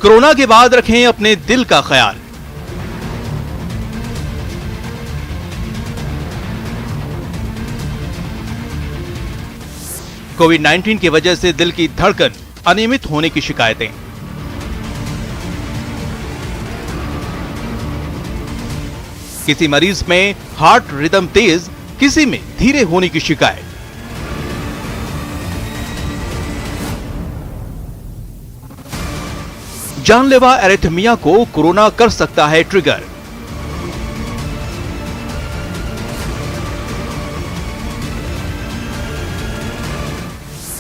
Corona के बाद रखें अपने दिल का ख्याल। कोविड-19 की वजह से दिल की धड़कन अनियमित होने की शिकायतें। किसी मरीज में हार्ट रिदम तेज, किसी में धीरे होने की शिकायत। जानलेवा एरिथमिया को कोरोना कर सकता है ट्रिगर।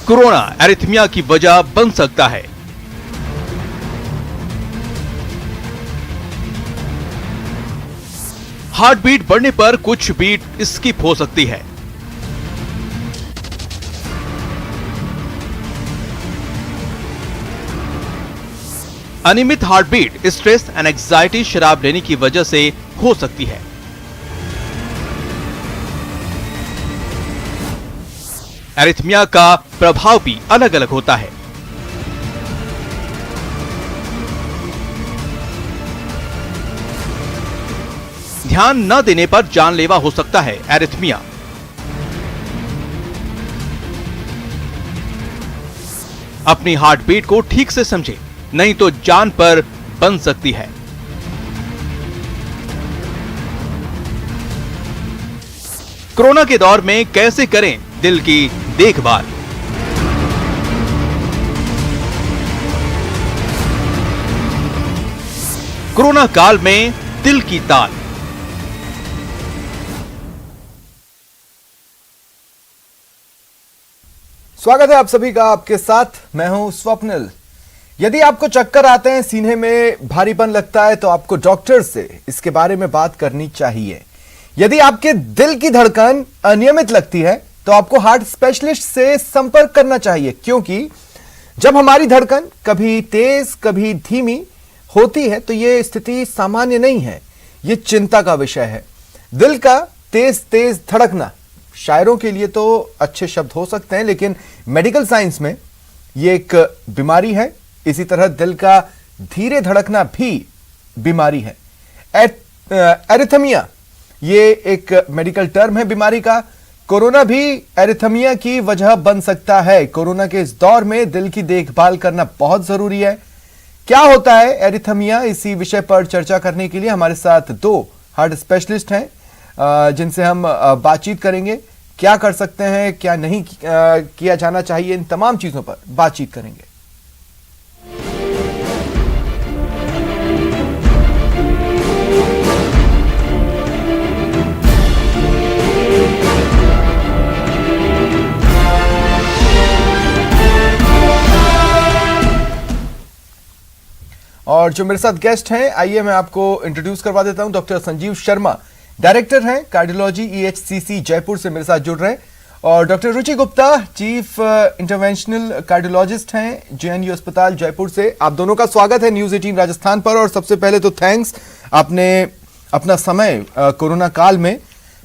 कोरोना एरिथमिया की वजह बन सकता है। हार्ट बीट बढ़ने पर कुछ बीट स्किप हो सकती है। अनियमित heart beat stress and anxiety शराब लेने की वजह से हो सकती है। एरिथमिया का प्रभाव भी अलग अलग होता है। ध्यान न देने पर जानलेवा हो सकता है एरिथमिया। अपनी हार्ट बीट को ठीक से समझें, नहीं तो जान पर बन सकती है। कोरोना के दौर में कैसे करें दिल की देखभाल। कोरोना काल में दिल की ताल। स्वागत है आप सभी का, आपके साथ मैं हूं स्वप्निल। यदि आपको चक्कर आते हैं, सीने में भारीपन लगता है, तो आपको डॉक्टर से इसके बारे में बात करनी चाहिए। यदि आपके दिल की धड़कन अनियमित लगती है तो आपको हार्ट स्पेशलिस्ट से संपर्क करना चाहिए, क्योंकि जब हमारी धड़कन कभी तेज कभी धीमी होती है तो यह स्थिति सामान्य नहीं है, यह चिंता का विषय है। दिल का तेज तेज धड़कना शायरों के लिए तो अच्छे शब्द हो सकते हैं, लेकिन मेडिकल साइंस में यह एक बीमारी है। इसी तरह दिल का धीरे धड़कना भी बीमारी है। एरिथमिया ये एक मेडिकल टर्म है बीमारी का। कोरोना भी एरिथमिया की वजह बन सकता है। कोरोना के इस दौर में दिल की देखभाल करना बहुत जरूरी है। क्या होता है एरिथमिया, इसी विषय पर चर्चा करने के लिए हमारे साथ दो हार्ट स्पेशलिस्ट हैं जिनसे हम बातचीत करेंगे। क्या कर सकते हैं, क्या नहीं किया जाना चाहिए, इन तमाम चीजों पर बातचीत करेंगे। और जो मेरे साथ गेस्ट हैं, आइए मैं आपको इंट्रोड्यूस करवा देता हूं। डॉक्टर संजीव शर्मा डायरेक्टर हैं कार्डियोलॉजी ईएचसीसी जयपुर से मेरे साथ जुड़ रहे हैं, और डॉक्टर रुचि गुप्ता चीफ इंटरवेंशनल कार्डियोलॉजिस्ट हैं जेएनयू अस्पताल जयपुर से। आप दोनों का स्वागत है न्यूज 18 राजस्थान पर। और सबसे पहले तो थैंक्स, आपने अपना समय कोरोना काल में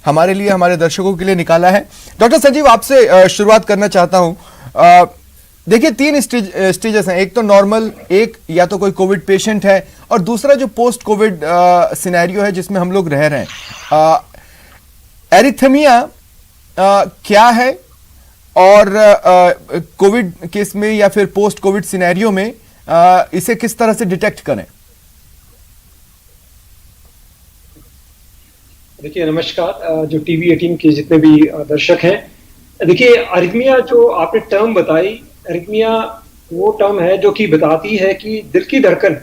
हमारे लिए, हमारे दर्शकों के लिए निकाला है। डॉक्टर संजीव, आपसे शुरुआत करना चाहता हूं। देखिए, तीन स्टेजेस हैं। एक तो नॉर्मल, एक या तो कोई कोविड पेशेंट है, और दूसरा जो पोस्ट कोविड सिनेरियो है जिसमें हम लोग रह रहे हैं। एरिथमिया क्या है, और कोविड केस में या फिर पोस्ट कोविड सिनेरियो में इसे किस तरह से डिटेक्ट करें? देखिए, नमस्कार जो टीवी 18 के जितने भी दर्शक हैं। देखिए, अरिथमिया जो आपने टर्म बताई, अरिथमिया वो टर्म है जो कि बताती है कि दिल की धड़कन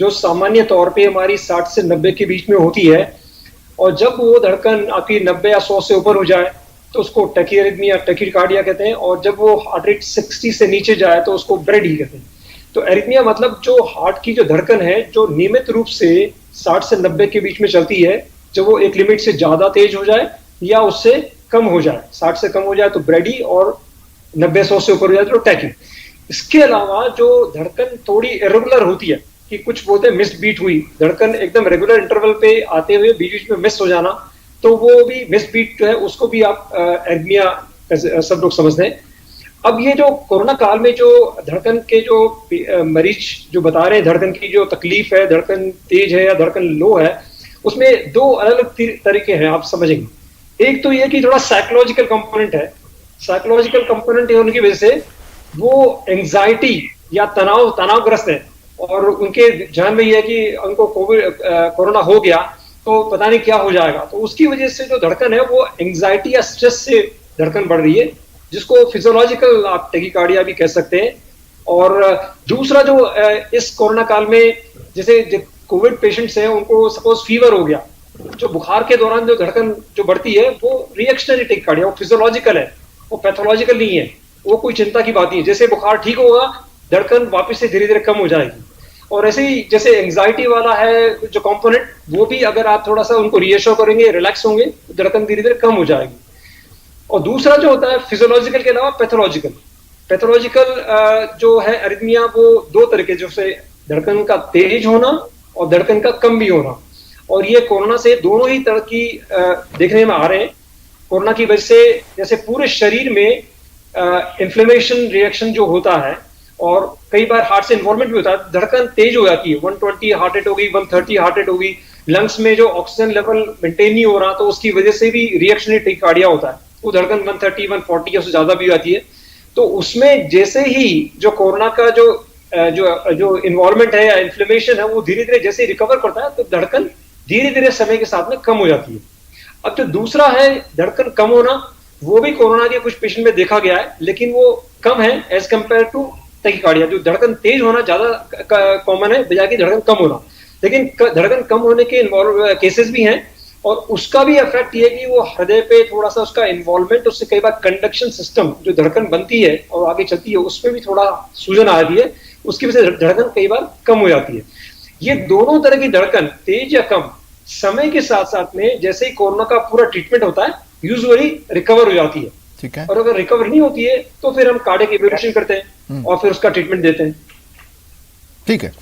जो सामान्य तौर पे हमारी 60 से 90 के बीच में होती है, और जब वो धड़कन आपकी 90 या 100 से ऊपर हो जाए तो उसको टैकीअरिथमिया, टैकीकार्डिया कहते हैं, और जब वो हार्ट रेट 60 से नीचे जाए तो उसको ब्रेडी कहते हैं। तो अरिथमिया मतलब जो हार्ट की जो धड़कन है जो नियमित रूप से 60 से 90 के बीच में चलती है, जब वो एक लिमिट से ज्यादा तेज हो जाए या उससे कम हो जाए, 60 से कम हो जाए तो ब्रेडी, और 90-100 से ऊपर हो जाए तो टैकी। इसके अलावा जो धड़कन थोड़ी इरेगुलर होती है, कि कुछ बोलते हैं मिस्ड बीट हुई, धड़कन एकदम रेगुलर इंटरवल पे आते हुए बीच बीच में मिस हो जाना, तो वो भी मिस्ड बीट जो है उसको भी आप एरिथमिया सब लोग समझते हैं। अब ये जो कोरोना काल में जो धड़कन के जो मरीज जो बता रहे हैं धड़कन की जो तकलीफ है, धड़कन तेज है या धड़कन लो है, उसमें दो अलग अलग तरीके हैं, आप समझेंगे। एक तो ये कि थोड़ा साइकोलॉजिकल कंपोनेंट है। साइकोलॉजिकल कंपोनेंट होने की वजह से वो एंजाइटी या तनावग्रस्त है और उनके ध्यान में ये है कि उनको कोरोना हो गया तो पता नहीं क्या हो जाएगा, तो उसकी वजह से जो धड़कन है वो एंजाइटी या स्ट्रेस से धड़कन बढ़ रही है, जिसको फिजियोलॉजिकल आप टैकीकार्डिया भी कह सकते हैं। और दूसरा जो इस कोरोना काल में जैसे कोविड पेशेंट्स हैं उनको सपोज फीवर हो गया, जो बुखार के दौरान जो धड़कन जो बढ़ती है वो रिएक्शनरी टैकीकार्डिया, वो फिजियोलॉजिकल है, वो पैथोलॉजिकल नहीं है, वो कोई चिंता की बात नहीं है। जैसे बुखार ठीक होगा धड़कन वापस से धीरे धीरे कम हो जाएगी। और ऐसे ही जैसे एंजाइटी वाला है जो कंपोनेंट, वो भी अगर आप थोड़ा सा उनको रिएश्योर करेंगे, रिलैक्स होंगे, तो धड़कन धीरे धीरे कम हो जाएगी। और दूसरा जो होता है फिजियोलॉजिकल के अलावा पैथोलॉजिकल जो है अरिथमिया, वो दो तरीके, जैसे धड़कन का तेज होना और धड़कन का कम भी होना, और ये कोरोना से दोनों ही तरह की देखने में आ रहे हैं। कोरोना की वजह से जैसे पूरे शरीर में इन्फ्लेमेशन रिएक्शन जो होता है और कई बार हार्ट से इन्वॉल्वमेंट भी होता है, धड़कन तेज हो जाती है, 120 हार्ट रेट होगी, 130 हार्ट रेट होगी, लंग्स में जो ऑक्सीजन लेवल मेंटेन नहीं हो रहा तो उसकी वजह से भी रिएक्शनरी टैकीकार्डिया होता है, वो धड़कन 130 140 से ज्यादा भी आती है। तो उसमें जैसे ही जो कोरोना का जो इन्वॉल्वमेंट है या इन्फ्लेमेशन है वो धीरे धीरे जैसे रिकवर करता है तो धड़कन धीरे धीरे समय के साथ में कम हो जाती है। अब जो दूसरा है धड़कन कम होना, वो भी कोरोना के कुछ पेशेंट में देखा गया है, लेकिन वो कम है एज कंपेयर टू टैकीकार्डिया। जो धड़कन तेज होना ज्यादा कॉमन है बजाय कि धड़कन कम होना, लेकिन धड़कन कम होने के केसेस भी हैं और उसका भी इफेक्ट ये है कि वो हृदय पे थोड़ा सा उसका इन्वॉल्वमेंट, उससे कई बार कंडक्शन सिस्टम जो धड़कन बनती है और आगे चलती है उसमें भी थोड़ा सूजन आ रही है, उसकी वजह से धड़कन कई बार कम हो जाती है। ये दोनों तरह की धड़कन तेज या कम समय के साथ साथ में जैसे ही कोरोना का पूरा ट्रीटमेंट होता है यूजुअली रिकवर हो जाती है। ठीक है। और अगर रिकवर नहीं होती है तो फिर हम कार्डियक इवैल्यूएशन करते हैं और फिर उसका ट्रीटमेंट देते हैं। ठीक है।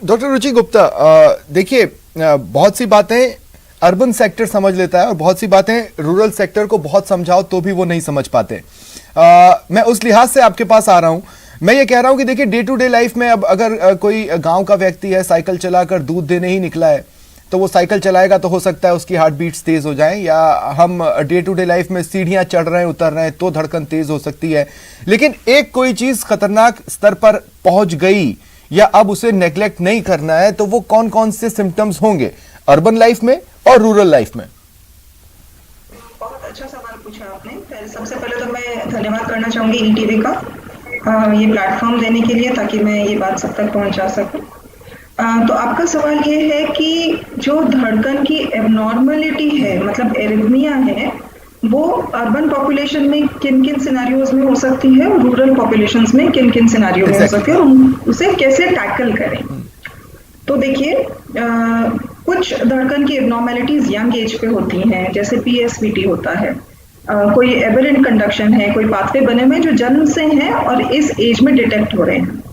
डॉक्टर रुचि गुप्ता, देखिए बहुत सी बातें अर्बन सेक्टर समझ लेता है और बहुत सी बातें रूरल सेक्टर को बहुत समझाओ तो भी वो नहीं समझ पाते। मैं उस लिहाज से आपके पास आ रहा हूं। मैं ये कह रहा हूं कि देखिए डे टू डे लाइफ में अब अगर कोई गांव का व्यक्ति है, साइकिल चलाकर दूध देने ही निकला है, तो वो साइकिल चलाएगा तो हो सकता है उसकी हार्ट बीट्स तेज हो जाएं, या हम डे टू डे लाइफ में सीढ़ियां चढ़ रहे हैं उतर रहे हैं तो धड़कन तेज हो सकती है। लेकिन एक कोई चीज खतरनाक स्तर पर पहुंच गई या अब उसे नेग्लेक्ट नहीं करना है, तो वो कौन कौन से सिम्टम्स होंगे अर्बन लाइफ में और रूरल लाइफ में? बहुत अच्छा सवाल पूछा आपने। सबसे पहले तो मैं धन्यवाद करना चाहूंगी ईटीवी का ये प्लेटफॉर्म देने के लिए, ताकि मैं ये बात सब तक पहुंचा सकूं। तो आपका सवाल ये है कि जो धड़कन की एबनॉर्मलिटी है, मतलब एरिथमिया है, वो अर्बन पॉपुलेशन में किन किन सिनेरियोज में हो सकती है और रूरल पॉपुलेशंस में किन किन सिनेरियो में हो सकती है और उसे कैसे टैकल करें। तो देखिए, कुछ धड़कन की एबनॉर्मलिटीज यंग एज पे होती हैं, जैसे पीएसवीटी होता है, कोई एबरेंट कंडक्शन है, कोई पाथवे बने हुए जो जन्म से हैं और इस एज में डिटेक्ट हो रहे हैं।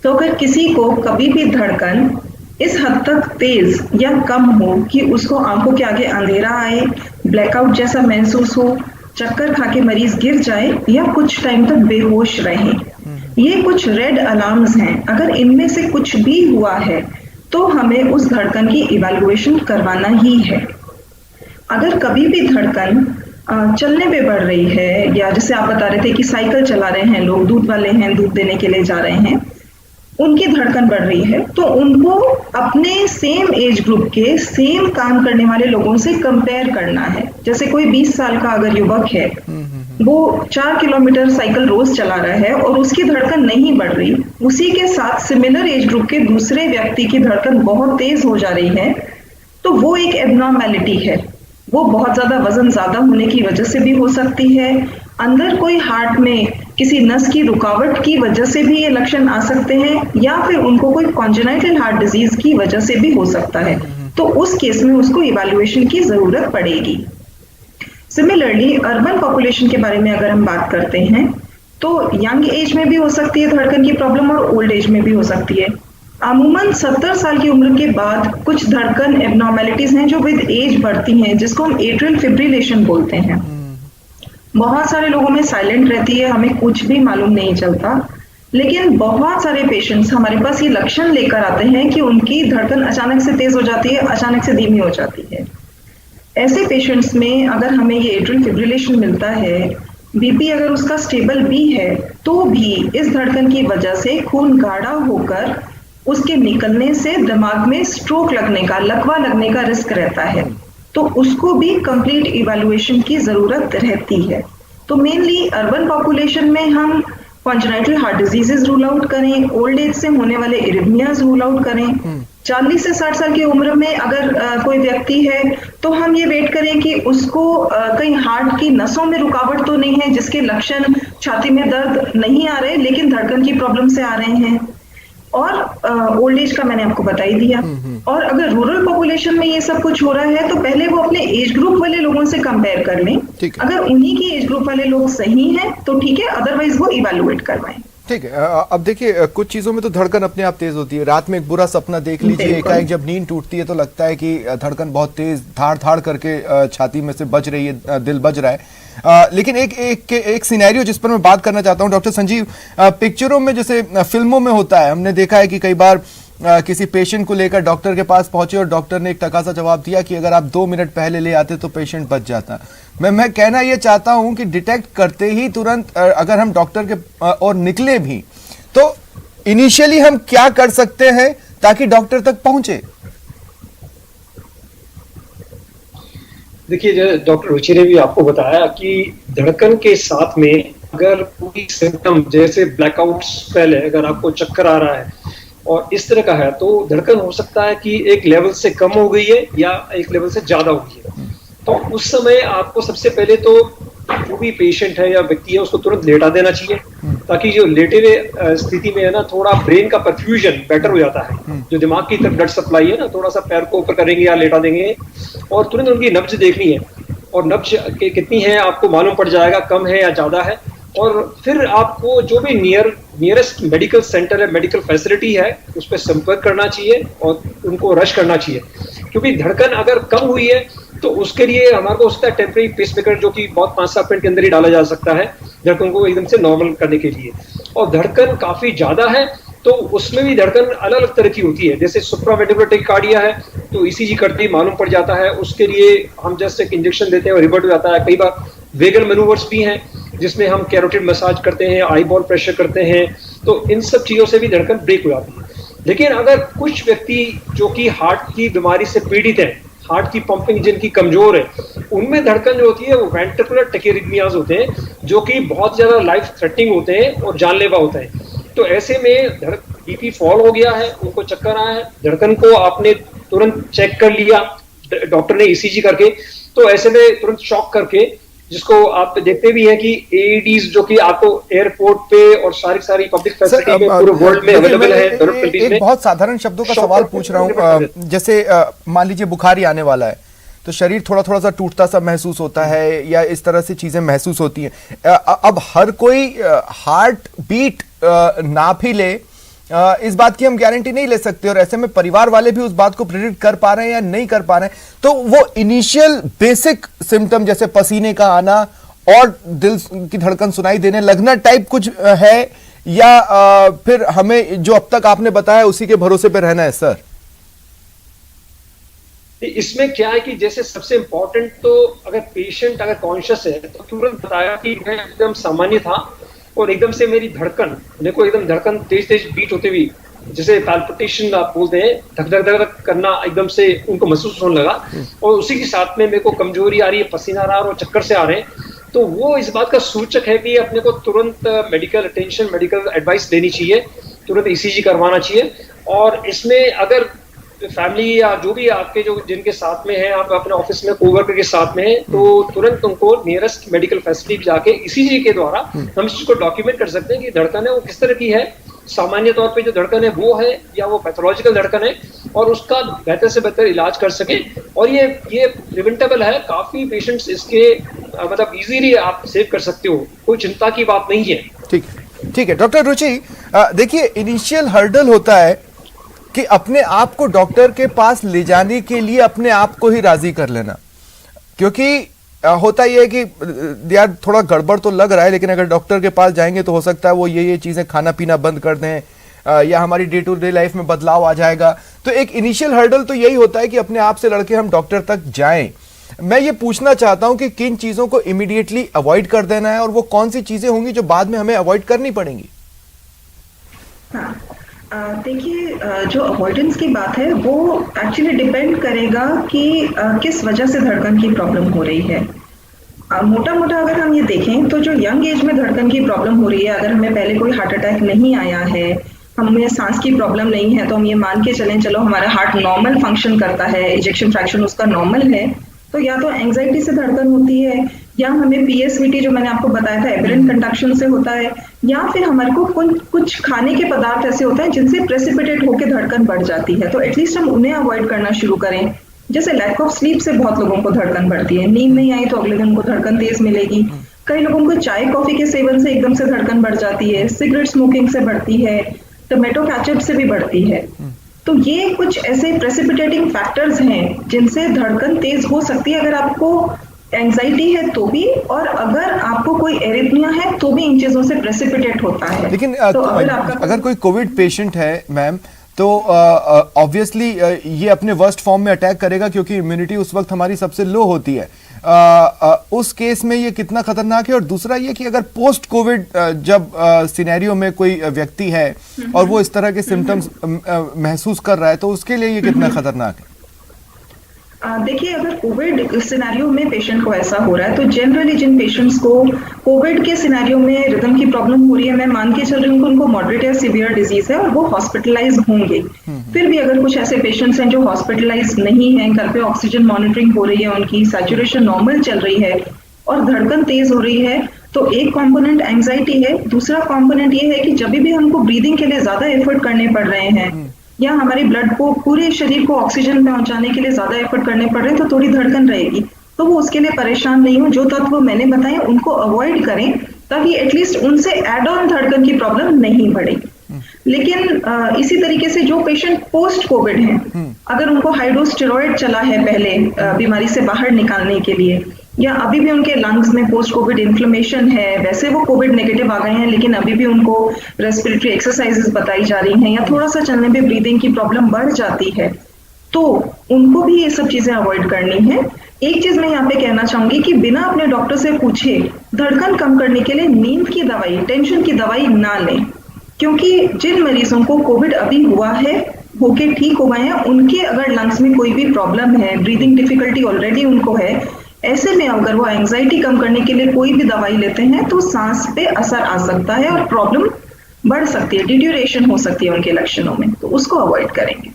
तो अगर किसी को कभी भी धड़कन इस हद तक तेज या कम हो कि उसको आंखों के आगे अंधेरा आए, ब्लैकआउट जैसा महसूस हो, चक्कर खा के मरीज गिर जाए या कुछ टाइम तक बेहोश रहे, ये कुछ रेड अलार्म्स हैं। अगर इनमें से कुछ भी हुआ है तो हमें उस धड़कन की इवैल्यूएशन करवाना ही है। अगर कभी भी धड़कन चलने पे बढ़ रही है, या जैसे आप बता रहे थे कि साइकिल चला रहे हैं लोग, दूध वाले हैं, दूध देने के लिए जा रहे हैं, उनकी धड़कन बढ़ रही है, तो उनको अपने सेम एज ग्रुप के सेम काम करने वाले लोगों से कंपेयर करना है। जैसे कोई 20 साल का अगर युवक है, वो 4 किलोमीटर साइकिल रोज चला रहा है और उसकी धड़कन नहीं बढ़ रही, उसी के साथ सिमिलर एज ग्रुप के दूसरे व्यक्ति की धड़कन बहुत तेज हो जा रही है, तो वो एक एबनॉर्मैलिटी है। वो बहुत ज्यादा वजन ज्यादा होने की वजह से भी हो सकती है, अंदर कोई हार्ट में किसी नस की रुकावट की वजह से भी ये लक्षण आ सकते हैं, या फिर उनको कोई कॉन्जेनाइटल हार्ट डिजीज की वजह से भी हो सकता है। तो उस केस में उसको इवैल्यूएशन की जरूरत पड़ेगी। सिमिलरली अर्बन पॉपुलेशन के बारे में अगर हम बात करते हैं, तो यंग एज में भी हो सकती है धड़कन की प्रॉब्लम और ओल्ड एज में भी हो सकती है। अमूमन 70 साल की उम्र के बाद कुछ धड़कन एबनॉर्मैलिटीज हैं जो विद एज बढ़ती हैं, जिसको हम एट्रियल फिब्रिलेशन बोलते हैं। बहुत सारे लोगों में साइलेंट रहती है, हमें कुछ भी मालूम नहीं चलता। लेकिन बहुत सारे पेशेंट्स हमारे पास ये लक्षण लेकर आते हैं कि उनकी धड़कन अचानक से तेज हो जाती है, अचानक से धीमी हो जाती है। ऐसे पेशेंट्स में अगर हमें ये एट्रियल फिब्रिलेशन मिलता है, बीपी अगर उसका स्टेबल भी है, तो भी इस धड़कन की वजह से खून गाढ़ा होकर उसके निकलने से दिमाग में स्ट्रोक लगने का, लकवा लगने का रिस्क रहता है। तो उसको भी कंप्लीट इवैल्यूएशन की जरूरत रहती है। तो मेनली अर्बन पॉपुलेशन में हम congenital heart diseases rule out करें, ओल्ड एज से होने वाले इरिथमियाज रूल आउट करें। 40 से 60 साल की उम्र में अगर कोई व्यक्ति है तो हम ये वेट करें कि उसको कहीं हार्ट की नसों में रुकावट तो नहीं है, जिसके लक्षण छाती में दर्द नहीं आ रहे लेकिन धड़कन की प्रॉब्लम से आ रहे हैं। और ओल्ड एज का मैंने आपको बता ही दिया। और अगर रूरल पॉपुलेशन में ये सब कुछ हो रहा है तो पहले वो अपने एज ग्रुप वाले लोगों से कंपेयर कर लें। अगर उन्हीं की एज ग्रुप वाले लोग सही हैं तो ठीक है, अदरवाइज वो इवैल्यूएट करवाएं। ठीक है। अब देखिए, कुछ चीजों में तो धड़कन अपने आप तेज होती है। रात में एक बुरा सपना देख लीजिए, एकाएक जब नींद टूटती है तो लगता है कि धड़कन बहुत तेज धाड़ धाड़ करके छाती में से बज रही है, दिल बज रहा है। लेकिन एक सिनेरियो जिस पर मैं बात करना चाहता हूं डॉक्टर संजीव, पिक्चरों में जैसे फिल्मों में होता है, हमने देखा है कि कई बार किसी पेशेंट को लेकर डॉक्टर के पास पहुंचे और डॉक्टर ने एक तकाजा जवाब दिया कि अगर आप 2 मिनट पहले ले आते तो पेशेंट बच जाता। मैं कहना यह चाहता हूं कि डिटेक्ट करते ही तुरंत अगर हम डॉक्टर के और निकले भी तो इनिशियली हम क्या कर सकते हैं ताकि डॉक्टर तक पहुंचे? देखिए, डॉक्टर रुचि ने भी आपको बताया कि धड़कन के साथ में अगर कोई सिम्टम जैसे ब्लैकआउट स्पेल है, अगर आपको चक्कर आ रहा है और इस तरह का है, तो धड़कन हो सकता है कि एक लेवल से कम हो गई है या एक लेवल से ज्यादा हो गई है। तो उस समय आपको सबसे पहले तो जो भी पेशेंट है या व्यक्ति है उसको तुरंत लेटा देना चाहिए, ताकि जो लेटे हुए स्थिति में है ना, थोड़ा ब्रेन का परफ्यूजन बेटर हो जाता है। जो दिमाग की तरफ ब्लड सप्लाई है ना, थोड़ा सा पैर को ऊपर करेंगे या लेटा देंगे और तुरंत उनकी नब्ज देखनी है, और नब्ज कितनी है आपको मालूम पड़ जाएगा, कम है या ज्यादा है। और फिर आपको जो भी नियरेस्ट मेडिकल सेंटर है, मेडिकल फैसिलिटी है, उस पर संपर्क करना चाहिए और उनको रश करना चाहिए। क्योंकि धड़कन अगर कम हुई है तो उसके लिए हमारे को उसका टेम्परेरी पेसमेकर जो कि बहुत 5-7 मिनट के अंदर ही डाला जा सकता है धड़कन को एकदम से नॉर्मल करने के लिए। और धड़कन काफी ज्यादा है तो उसमें भी धड़कन अलग अलग तरह की होती है। जैसे सुप्रावेंट्रिकुलर टैकिकार्डिया है तो ईसीजी करते ही मालूम पड़ जाता है, उसके लिए हम जस्ट एक इंजेक्शन देते हैं और रिवर्ट हो जाता है। कई बार वेगल मैनूवर्स भी हैं जिसमें हम कैरोटिड मसाज करते हैं, आई बॉल प्रेशर करते हैं, तो इन सब चीजों से भी धड़कन ब्रेक हो जाती है। लेकिन अगर कुछ व्यक्ति जो कि हार्ट की बीमारी से पीड़ित है, हार्ट की पंपिंग जिनकी कमजोर है, उनमें धड़कन जो होती है वो वेंट्रिकुलर टैकिरिथमियाज होते हैं जो कि बहुत ज्यादा लाइफ थ्रेटनिंग होते हैं और जानलेवा होते हैं। तो ऐसे में बीपी फॉल हो गया है, उनको चक्कर आया है, धड़कन को आपने तुरंत चेक कर लिया डॉक्टर ने ईसीजी करके, तो ऐसे में तुरंत शॉक करके, जिसको आप देखते भी हैं कि एडीज जो कि आपको एयरपोर्ट पे और सारी पब्लिक फैसिलिटी में पूरे वर्ल्ड में अवेलेबल है। एक बहुत साधारण शब्दों का सवाल पूछ रहा हूँ। जैसे मान लीजिए बुखार ही आने वाला है तो शरीर थोड़ा सा टूटता सा महसूस होता है या इस तरह से चीजें महसूस होती हैं। अब हर कोई हार्ट बीट नाप ही ले, इस बात की हम गारंटी नहीं ले सकते, और ऐसे में परिवार वाले भी उस बात को प्रेडिक्ट कर पा रहे हैं या नहीं कर पा रहे हैं। तो वो इनिशियल बेसिक सिम्टम जैसे पसीने का आना और दिल की धड़कन सुनाई देने लगना टाइप कुछ है, या फिर हमें जो अब तक आपने बताया उसी के भरोसे पे रहना है सर? इसमें क्या है कि जैसे सबसे इंपॉर्टेंट तो अगर पेशेंट अगर कॉन्शियस है तो तुरंत बताया कि मैं एकदम सामान्य था और एकदम से मेरी धड़कन, देखो एकदम धड़कन तेज बीट होते हुई, जैसे पैल्पिटेशन आप बोलते हैं, धक धक धक करना एकदम से उनको महसूस होने लगा, और उसी के साथ में मेरे को कमजोरी आ रही है, पसीना आ रहा है और चक्कर से आ रहे हैं, तो वो इस बात का सूचक है कि अपने को तुरंत मेडिकल अटेंशन, मेडिकल एडवाइस लेनी चाहिए, तुरंत ईसीजी करवाना चाहिए। और इसमें अगर फैमिली या जो भी आपके जो जिनके साथ में है, आप अपने ऑफिस में कोवर्कर के साथ में है, तो तुरंत उनको नियरेस्ट मेडिकल फैसिलिटी जाके ईसीजी के द्वारा हम इस चीज को डॉक्यूमेंट कर सकते हैं कि धड़कन है वो किस तरह की है, सामान्य तौर पे जो धड़कन है वो है या वो पैथोलॉजिकल धड़कन है, और उसका बेहतर से बेहतर इलाज कर सके। और ये प्रिवेंटेबल है, काफी पेशेंट्स इसके मतलब इजीली आप सेव कर सकते हो, कोई चिंता की बात नहीं है। ठीक है डॉक्टर रुचि, देखिए इनिशियल हर्डल होता है कि अपने आप को डॉक्टर के पास ले जाने के लिए अपने आप को ही राजी कर लेना, क्योंकि होता ये है कि यार थोड़ा गड़बड़ तो लग रहा है, लेकिन अगर डॉक्टर के पास जाएंगे तो हो सकता है वो ये चीजें खाना पीना बंद कर दें, या हमारी डे टू डे लाइफ में बदलाव आ जाएगा। तो एक इनिशियल हर्डल तो यही होता है कि अपने आप से लड़के हम डॉक्टर तक जाएं। मैं ये पूछना चाहता हूं कि किन चीजों को इमीडिएटली अवॉइड कर देना है और वो कौन सी चीजें होंगी जो बाद में हमें अवॉइड करनी पड़ेंगी। देखिए, जो अवॉइडेंस की बात है वो एक्चुअली डिपेंड करेगा कि किस वजह से धड़कन की प्रॉब्लम हो रही है। मोटा मोटा अगर हम ये देखें तो जो यंग एज में धड़कन की प्रॉब्लम हो रही है, अगर हमें पहले कोई हार्ट अटैक नहीं आया है, हमें सांस की प्रॉब्लम नहीं है, तो हम ये मान के चलें चलो हमारा हार्ट नॉर्मल फंक्शन करता है, इजेक्शन फ्रैक्शन उसका नॉर्मल है, तो या तो एंजाइटी से धड़कन होती है, या हमें पीएसवीटी जो मैंने आपको बताया था एबरेंट कंडक्शन से होता है, या फिर हमारे को कुछ खाने के पदार्थ ऐसे होते हैं जिनसे प्रेसिपिटेट होकर धड़कन बढ़ जाती है, तो एटलीस्ट हम उन्हें अवॉइड करना शुरू करें। जैसे लैक ऑफ स्लीप से बहुत लोगों को धड़कन बढ़ती है, नींद नहीं आई तो अगले दिन उनको धड़कन तेज मिलेगी। कई लोगों को चाय कॉफी के सेवन से एकदम से धड़कन बढ़ जाती है, सिगरेट स्मोकिंग से बढ़ती है, टोमेटो केचप से भी बढ़ती है। तो ये कुछ ऐसे प्रेसिपिटेटिंग फैक्टर्स हैं जिनसे धड़कन तेज हो सकती है, अगर आपको एंजाइटी है तो भी, और अगर आपको कोई एरिथमिया है तो भी इन चीजों से प्रेसिपिटेट होता है। लेकिन तो अगर कोई कोविड पेशेंट है मैम, तो ऑब्वियसली ये अपने वर्स्ट फॉर्म में अटैक करेगा क्योंकि इम्यूनिटी उस वक्त हमारी सबसे लो होती है। उस केस में ये कितना खतरनाक है? और दूसरा ये कि अगर पोस्ट कोविड जब सिनेरियो में कोई व्यक्ति है और वो इस तरह के सिम्टम्स महसूस कर रहा है, तो उसके लिए ये कितना खतरनाक है? देखिए, अगर कोविड सिनेरियो में पेशेंट को ऐसा हो रहा है तो जनरली जिन पेशेंट्स को कोविड के सिनेरियो में रिदम की प्रॉब्लम हो रही है, मैं मान के चल रही हूँ उनको मॉडरेट या सीवियर डिजीज है और वो हॉस्पिटलाइज होंगे। फिर भी अगर कुछ ऐसे पेशेंट्स हैं जो हॉस्पिटलाइज नहीं है, घर पे ऑक्सीजन मॉनिटरिंग हो रही है, उनकी सैचुरेशन नॉर्मल चल रही है और धड़कन तेज हो रही है, तो एक कॉम्पोनेंट एंजाइटी है। दूसरा कॉम्पोनेंट ये है कि जब भी हमको ब्रीदिंग के लिए ज्यादा एफर्ट करने पड़ रहे हैं या हमारी ब्लड को, पूरे शरीर को ऑक्सीजन पहुंचाने के लिए ज्यादा एफर्ट करने पड़ रहे हैं, तो थोड़ी धड़कन रहेगी। तो वो उसके लिए परेशान नहीं हो, जो तत्व मैंने बताए उनको अवॉइड करें ताकि एटलीस्ट उनसे एड ऑन धड़कन की प्रॉब्लम नहीं बढ़े। लेकिन इसी तरीके से जो पेशेंट पोस्ट कोविड हैं, अगर उनको हाई डोज स्टेरॉइड चला है पहले बीमारी से बाहर निकालने के लिए, या अभी भी उनके लंग्स में पोस्ट कोविड इन्फ्लेमेशन है, वैसे वो कोविड नेगेटिव आ गए हैं लेकिन अभी भी उनको रेस्पिरेटरी एक्सरसाइजेस बताई जा रही हैं, या थोड़ा सा चलने पे ब्रीदिंग की प्रॉब्लम बढ़ जाती है, तो उनको भी ये सब चीजें अवॉइड करनी है। एक चीज मैं यहाँ पे कहना चाहूंगी कि बिना अपने डॉक्टर से पूछे धड़कन कम करने के लिए नींद की दवाई, टेंशन की दवाई ना लें, क्योंकि जिन मरीजों को कोविड अभी हुआ है, होके ठीक हो गए हैं, उनके अगर लंग्स में कोई भी प्रॉब्लम है, ब्रीदिंग डिफिकल्टी ऑलरेडी उनको है, ऐसे में अगर वो एंजाइटी कम करने के लिए कोई भी दवाई लेते हैं तो सांस पे असर आ सकता है और प्रॉब्लम बढ़ सकती है, डिट्यूरेशन हो सकती है उनके लक्षणों में, तो उसको अवॉइड करेंगे।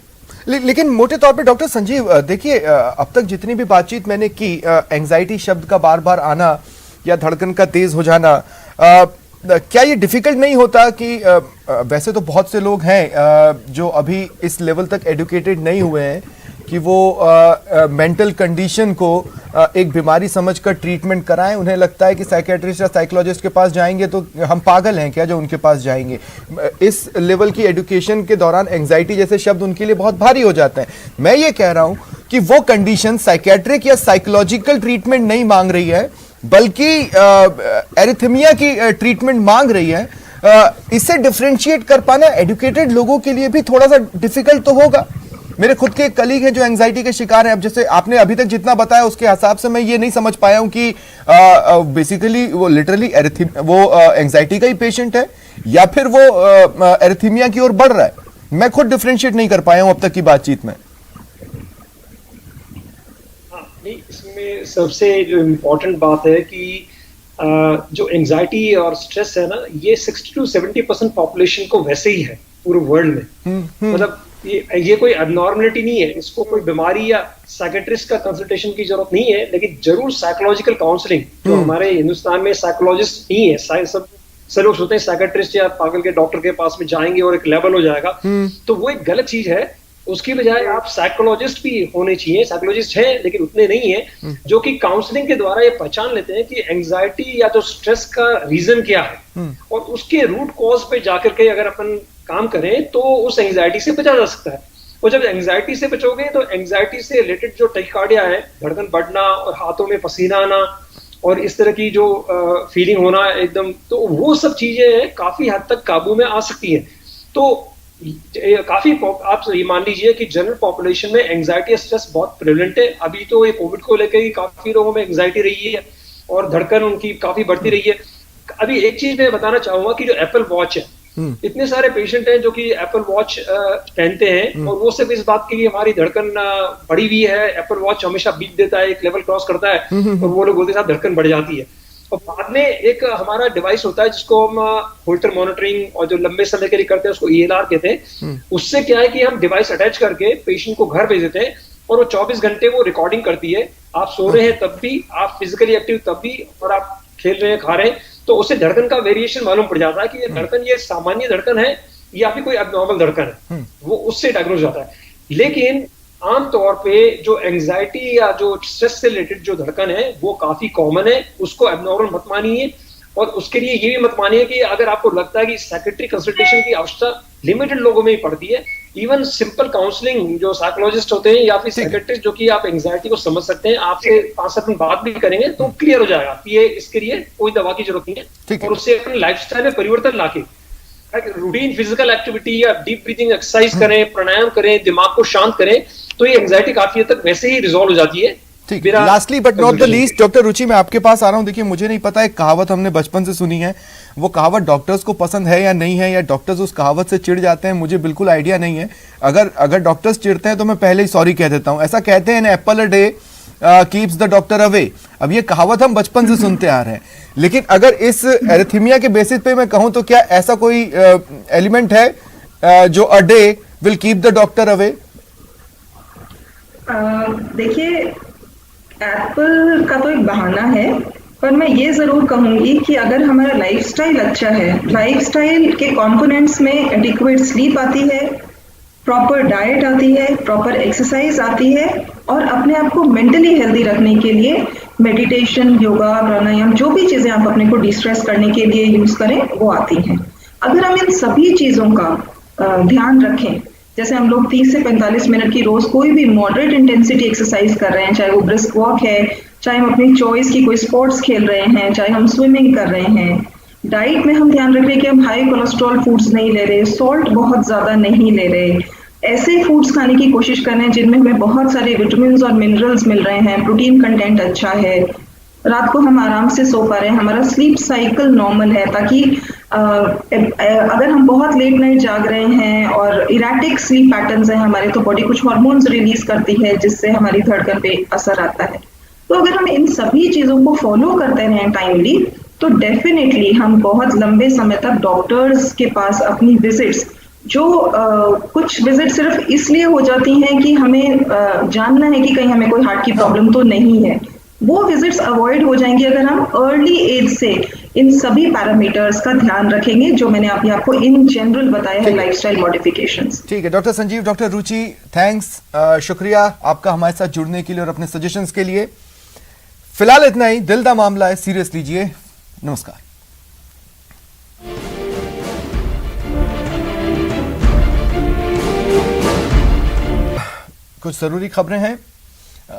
लेकिन मोटे तौर पे डॉक्टर संजीव, देखिए अब तक जितनी भी बातचीत मैंने की, एंजाइटी शब्द का बार बार आना या धड़कन का तेज हो जाना, क्या ये डिफिकल्ट नहीं होता कि वैसे तो बहुत से लोग हैं जो अभी इस लेवल तक एडुकेटेड नहीं हुए हैं कि वो मेंटल कंडीशन को एक बीमारी समझकर ट्रीटमेंट कराएं। उन्हें लगता है कि साइकियाट्रिस्ट या साइकोलॉजिस्ट के पास जाएंगे तो हम पागल हैं क्या जो उनके पास जाएंगे। इस लेवल की एजुकेशन के दौरान एंजाइटी जैसे शब्द उनके लिए बहुत भारी हो जाते हैं। मैं ये कह रहा हूं कि वो कंडीशन साइकियाट्रिक या साइकोलॉजिकल ट्रीटमेंट नहीं मांग रही है, बल्कि एरिथमिया की ट्रीटमेंट मांग रही है। इससे डिफरेंशिएट कर पाना एडुकेटेड लोगों के लिए भी थोड़ा सा डिफिकल्ट तो होगा। मेरे खुद के एक कलीग हैं जो एंजाइटी के शिकार हैं। अब जैसे आपने अभी तक जितना बताया उसके हिसाब से मैं ये नहीं समझ पाया हूं कि बेसिकली वो लिटरली वो एंजाइटी का ही पेशेंट है या फिर वो एरिथमिया की ओर बढ़ रहा है। मैं खुद डिफरेंशिएट नहीं कर पाया हूं अब तक की बातचीत में। इसमें सबसे जो इम्पोर्टेंट बात है कि जो एंजाइटी और स्ट्रेस है ना, ये 60 to 70% पॉपुलेशन को वैसे ही है पूरे वर्ल्ड में। मतलब ये कोई एबनॉर्मलिटी नहीं है, इसको कोई बीमारी या साइकियाट्रिस्ट का कंसल्टेशन की जरूरत नहीं है, लेकिन जरूर साइकोलॉजिकल काउंसलिंग, जो हमारे हिंदुस्तान में साइकोलॉजिस्ट नहीं है, सब लोग सोचते हैं साइकियाट्रिस्ट या पागल के डॉक्टर के पास में जाएंगे और एक लेवल हो जाएगा, तो वो एक गलत चीज है। उसकी बजाय आप साइकोलॉजिस्ट भी होने चाहिए, साइकोलॉजिस्ट है लेकिन उतने नहीं है, जो कि काउंसलिंग के द्वारा ये पहचान लेते हैं कि एंजाइटी या तो स्ट्रेस का रीजन क्या है और उसके रूट कॉज पे जाकर के अगर अपन काम करें तो उस एंजाइटी से बचा जा सकता है। और जब एंजाइटी से बचोगे तो एंजाइटी से रिलेटेड जो टैकिकार्डिया है, धड़कन बढ़ना और हाथों में पसीना आना और इस तरह की जो फीलिंग होना एकदम, तो वो सब चीजें काफी हद तक काबू में आ सकती हैं। तो काफी आप ये मान लीजिए कि जनरल पॉपुलेशन में एंजाइटी स्ट्रेस बहुत प्रेवलेंट है। अभी तो ये कोविड को लेकर ही काफी लोगों में एंजाइटी रही है और धड़कन उनकी काफी बढ़ती रही है। अभी एक चीज मैं बताना चाहूंगा कि जो एप्पल वॉच है, इतने सारे पेशेंट हैं जो कि एप्पल वॉच पहनते हैं और वो सिर्फ इस बात की हमारी धड़कन बढ़ी हुई है, एप्पल वॉच हमेशा बीप देता है, एक लेवल क्रॉस करता है और वो लोग बोलते हैं धड़कन बढ़ जाती है। और बाद में एक हमारा डिवाइस होता है जिसको हम होल्टर मॉनिटरिंग और जो लंबे समय के लिए करते हैं उसको ELR कहते हैं। उससे क्या है कि हम डिवाइस अटैच करके पेशेंट को घर भेज देते हैं और वो 24 घंटे वो रिकॉर्डिंग करती है। आप सो रहे हैं तब भी, आप फिजिकली एक्टिव तब भी, और आप खेल रहे हैं, खा रहे हैं, तो उससे धड़कन का वेरिएशन मालूम पड़ जाता है कि ये धड़कन ये सामान्य धड़कन है या फिर कोई एबनॉर्मल धड़कन है, वो उससे डायग्नोज होता है। लेकिन आमतौर पे जो एंजाइटी या जो स्ट्रेस से रिलेटेड जो धड़कन है वो काफी कॉमन है, उसको एबनॉर्मल मत मानिए। और उसके लिए ये भी मत मानिए कि अगर आपको लगता है कि साइकेट्रिक कंसल्टेशन की आवश्यकता लिमिटेड लोगों में ही पड़ती है, इवन सिंपल काउंसलिंग जो साइकोलॉजिस्ट होते हैं या फिर साइकेट्रिस्ट जो कि आप एंजाइटी को समझ सकते हैं, आपसे 5-7 मिनट बात भी करेंगे तो क्लियर हो जाएगा कि ये इसके लिए कोई दवा की जरूरत नहीं है। और उससे अपने लाइफस्टाइल में परिवर्तन लाके रूटीन फिजिकल एक्टिविटी या डीप ब्रीथिंग एक्सरसाइज करें, प्राणायाम करें, दिमाग को शांत करें, तो ये एंजाइटी काफी हद तक वैसे ही रिजॉल्व हो जाती है। ठीक, lastly but not the least, doctor Ruchi मैं आपके पास आ रहा हूं। देखिए मुझे नहीं पता, एक कहावत हमने बचपन से सुनी है, वो कहावत डॉक्टर्स को पसंद है या नहीं है, या डॉक्टर्स उस कहावत से चिढ़ जाते हैं, मुझे बिल्कुल आइडिया नहीं है। अगर डॉक्टर्स चिढ़ते हैं तो मैं पहले ही सॉरी कह देता हूं। ऐसा कहते हैं, an apple a day keeps the doctor away. अब ये कहावत हम बचपन से सुनते आ रहे हैं, लेकिन अगर इस एरिथमिया के बेसिस पे मैं कहूं तो क्या ऐसा कोई एलिमेंट है जो a day will keep the doctor away? देखिए, एप्पल का तो एक बहाना है, पर मैं ये जरूर कहूंगी कि अगर हमारा लाइफस्टाइल अच्छा है, लाइफस्टाइल के कंपोनेंट्स में एडिक्वेट स्लीप आती है, प्रॉपर डाइट आती है, प्रॉपर एक्सरसाइज आती है, और अपने आप को मेंटली हेल्दी रखने के लिए मेडिटेशन, योगा, प्राणायाम, जो भी चीजें आप अपने को डिस्ट्रेस करने के लिए यूज करें वो आती हैं। अगर हम इन सभी चीजों का ध्यान रखें, जैसे हम लोग 30 से 45 मिनट की रोज कोई भी मॉडरेट इंटेंसिटी एक्सरसाइज कर रहे हैं, चाहे वो ब्रिस्क वॉक है, चाहे हम अपनी चॉइस की कोई स्पोर्ट्स खेल रहे हैं, चाहे हम स्विमिंग कर रहे हैं, डाइट में हम ध्यान रख रहे हैं कि हम हाई कोलेस्ट्रॉल फूड्स नहीं ले रहे, सॉल्ट बहुत ज्यादा नहीं ले रहे, ऐसे फूड्स खाने की कोशिश कर रहे हैं जिनमें हमें बहुत सारे विटामिन्स और मिनरल्स मिल रहे हैं, प्रोटीन कंटेंट अच्छा है, रात को हम आराम से सो पा रहे हैं, हमारा स्लीप साइकिल नॉर्मल है, ताकि अगर हम बहुत लेट नाइट जाग रहे हैं और इरेटिक स्लीप पैटर्न्स हैं हमारे, तो बॉडी कुछ हार्मोन्स रिलीज करती है जिससे हमारी धड़कन पे असर आता है। तो अगर हम इन सभी चीजों को फॉलो करते रहें टाइमली, तो डेफिनेटली हम बहुत लंबे समय तक डॉक्टर्स के पास अपनी विजिट्स, जो कुछ विजिट सिर्फ इसलिए हो जाती हैं कि हमें जानना है कि कहीं हमें कोई हार्ट की प्रॉब्लम तो नहीं है, वो विजिट्स अवॉइड हो जाएंगी अगर हम अर्ली एज से इन सभी पैरामीटर्स का ध्यान रखेंगे जो मैंने अभी आपको इन जनरल बताया है, लाइफस्टाइल मॉडिफिकेशंस। ठीक है डॉक्टर संजीव, डॉक्टर रुचि, थैंक्स, शुक्रिया आपका हमारे साथ जुड़ने के लिए और अपने सजेशंस के लिए। फिलहाल इतना ही, दिल का मामला है, सीरियस लीजिए। नमस्कार। कुछ जरूरी खबरें हैं,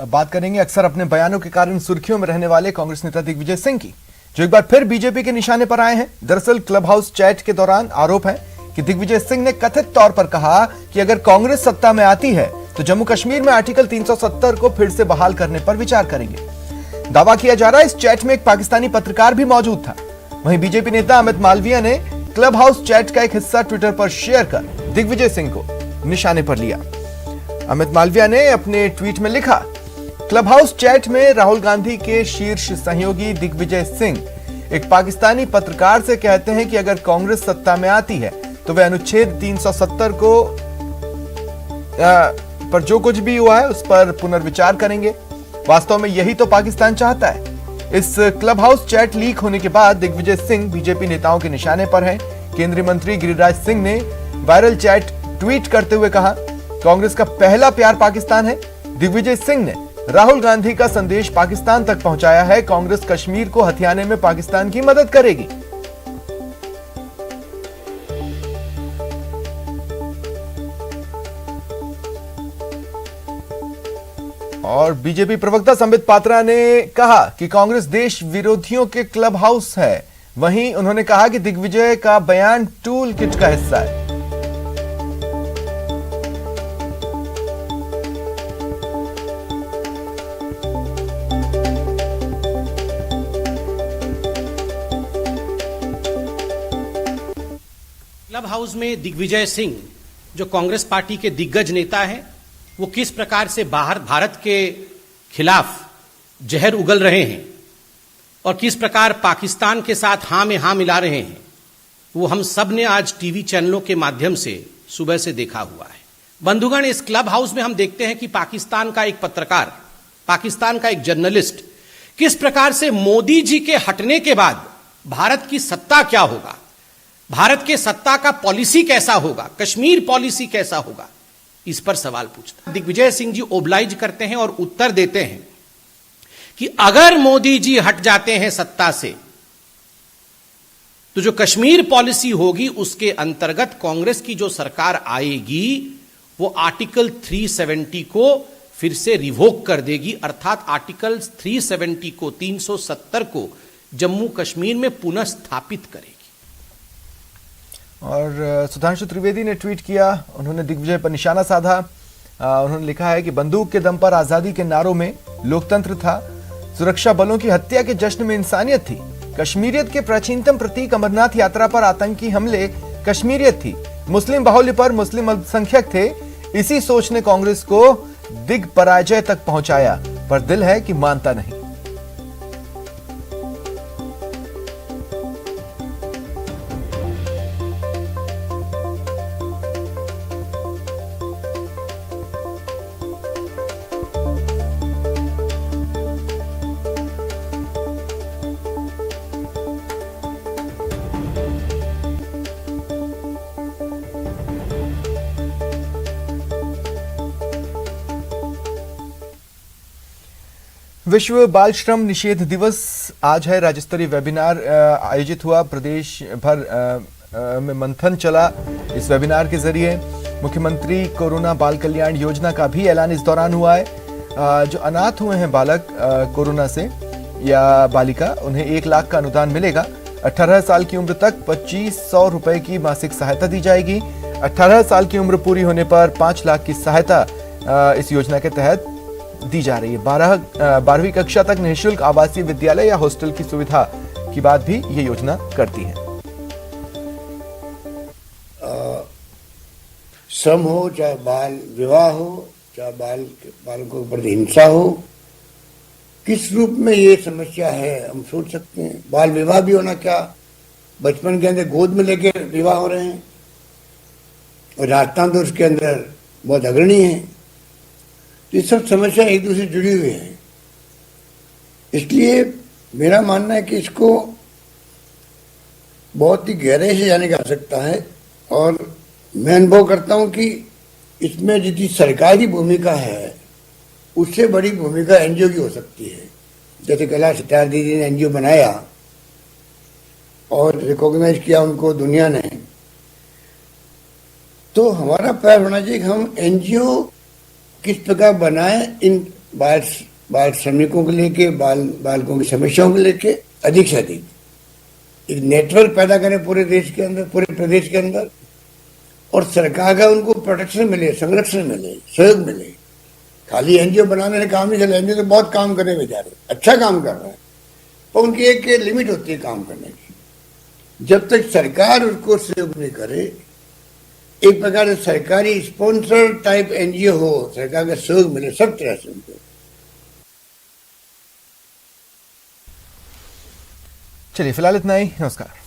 बात करेंगे अक्सर अपने बयानों के कारण सुर्खियों में रहने वाले कांग्रेस नेता दिग्विजय सिंह की, जो एक बार फिर बीजेपी के निशाने पर आए हैं। दरअसल क्लब हाउस चैट के दौरान आरोप है कि दिग्विजय सिंह ने कथित तौर पर कहा कि अगर कांग्रेस सत्ता में आती है तो जम्मू कश्मीर में आर्टिकल 370 को फिर से बहाल करने पर विचार करेंगे। दावा किया जा रहा है इस चैट में एक पाकिस्तानी पत्रकार भी मौजूद था। वहीं बीजेपी नेता अमित मालवीया ने क्लब हाउस चैट का एक हिस्सा ट्विटर पर शेयर कर दिग्विजय सिंह को निशाने पर लिया। अमित मालवीया ने अपने ट्वीट में लिखा, क्लब हाउस चैट में राहुल गांधी के शीर्ष सहयोगी दिग्विजय सिंह एक पाकिस्तानी पत्रकार से कहते हैं कि अगर कांग्रेस सत्ता में आती है तो वे अनुच्छेद 370 को पर जो कुछ भी हुआ है उस पर पुनर्विचार करेंगे। वास्तव में यही तो पाकिस्तान चाहता है। इस क्लब हाउस चैट लीक होने के बाद दिग्विजय सिंह बीजेपी नेताओं के निशाने पर हैं। केंद्रीय मंत्री गिरिराज सिंह ने वायरल चैट ट्वीट करते हुए कहा, कांग्रेस का पहला प्यार पाकिस्तान है। दिग्विजय सिंह ने राहुल गांधी का संदेश पाकिस्तान तक पहुंचाया है। कांग्रेस कश्मीर को हथियाने में पाकिस्तान की मदद करेगी। और बीजेपी प्रवक्ता संबित पात्रा ने कहा कि कांग्रेस देश विरोधियों के क्लब हाउस है। वहीं उन्होंने कहा कि दिग्विजय का बयान टूल किट का हिस्सा है। क्लब हाउस में दिग्विजय सिंह जो कांग्रेस पार्टी के दिग्गज नेता हैं, वो किस प्रकार से बाहर भारत के खिलाफ जहर उगल रहे हैं और किस प्रकार पाकिस्तान के साथ हां में हां मिला रहे हैं, वो हम सब ने आज टीवी चैनलों के माध्यम से सुबह से देखा हुआ है। बंधुगण, इस क्लब हाउस में हम देखते हैं कि पाकिस्तान का एक पत्रकार, पाकिस्तान का एक जर्नलिस्ट किस प्रकार से मोदी जी के हटने के बाद भारत की सत्ता क्या होगा, भारत के सत्ता का पॉलिसी कैसा होगा, कश्मीर पॉलिसी कैसा होगा, इस पर सवाल पूछता। दिग्विजय सिंह जी ओबलाइज करते हैं और उत्तर देते हैं कि अगर मोदी जी हट जाते हैं सत्ता से तो जो कश्मीर पॉलिसी होगी उसके अंतर्गत कांग्रेस की जो सरकार आएगी वो आर्टिकल 370 को फिर से रिवोक कर देगी, अर्थात आर्टिकल 370 को 370 को जम्मू कश्मीर में पुनः स्थापित करेगी। और सुधांशु त्रिवेदी ने ट्वीट किया, उन्होंने दिग्विजय पर निशाना साधा। उन्होंने लिखा है कि बंदूक के दम पर आजादी के नारों में लोकतंत्र था, सुरक्षा बलों की हत्या के जश्न में इंसानियत थी, कश्मीरियत के प्राचीनतम प्रतीक अमरनाथ यात्रा पर आतंकी हमले कश्मीरियत थी, मुस्लिम बाहुल्य पर मुस्लिम अल्पसंख्यक थे। इसी सोच ने कांग्रेस को दिग्पराजय तक पहुंचाया, पर दिल है कि मानता नहीं। विश्व बाल श्रम निषेध दिवस आज है। राज्य स्तरीय वेबिनार आयोजित हुआ, प्रदेश भर में मंथन चला। इस वेबिनार के जरिए मुख्यमंत्री कोरोना बाल कल्याण योजना का भी ऐलान इस दौरान हुआ है। जो अनाथ हुए हैं बालक कोरोना से या बालिका, उन्हें 1 लाख का अनुदान मिलेगा। 18 साल की उम्र तक 2500 रुपए की मासिक सहायता दी जाएगी। 18 साल की उम्र पूरी होने पर 5 लाख की सहायता इस योजना के तहत दी जा रही है। 12वीं कक्षा तक निःशुल्क आवासीय विद्यालय या हॉस्टल की सुविधा की बात भी ये योजना करती है। श्रम हो, चाहे बाल विवाह हो, चाहे बालकों के प्रति हिंसा हो, किस रूप में ये समस्या है हम सोच सकते हैं। बाल विवाह भी होना, क्या बचपन के अंदर गोद में लेके विवाह हो रहे हैं, और राजस्थान तो उसके अंदर बहुत अग्रणी है। ये सब समस्या एक दूसरे से जुड़ी हुई है। इसलिए मेरा मानना है कि इसको बहुत ही गहराई से जाने की आवश्यकता है, और मैं अनुभव करता हूं कि इसमें जितनी सरकारी भूमिका है उससे बड़ी भूमिका एनजीओ की हो सकती है। जैसे कैलाश सत्यार्थी दीदी ने एनजीओ बनाया और रिकॉग्नाइज किया उनको दुनिया ने, तो हमारा प्रयास होना चाहिए कि हम एनजीओ किस प्रकार बनाए इन बाल श्रमिकों को लेके, बालकों की समस्याओं को लेके अधिक से अधिक एक नेटवर्क पैदा करें पूरे देश के अंदर, पूरे प्रदेश के अंदर, और सरकार का उनको प्रोटेक्शन मिले, संरक्षण मिले, सहयोग मिले। खाली एनजीओ बनाने से काम नहीं चले। एनजीओ तो बहुत काम कर रहे हैं बेचारे, अच्छा काम कर रहे हैं, पर उनकी एक लिमिट होती है काम करने की। जब तक सरकार उसको सहयोग नहीं करे, एक प्रकार से सरकारी स्पॉन्सर टाइप एनजीओ हो, सरकार का सहयोग मिले सब तरह से उनको। चलिए फिलहाल इतना ही, नमस्कार।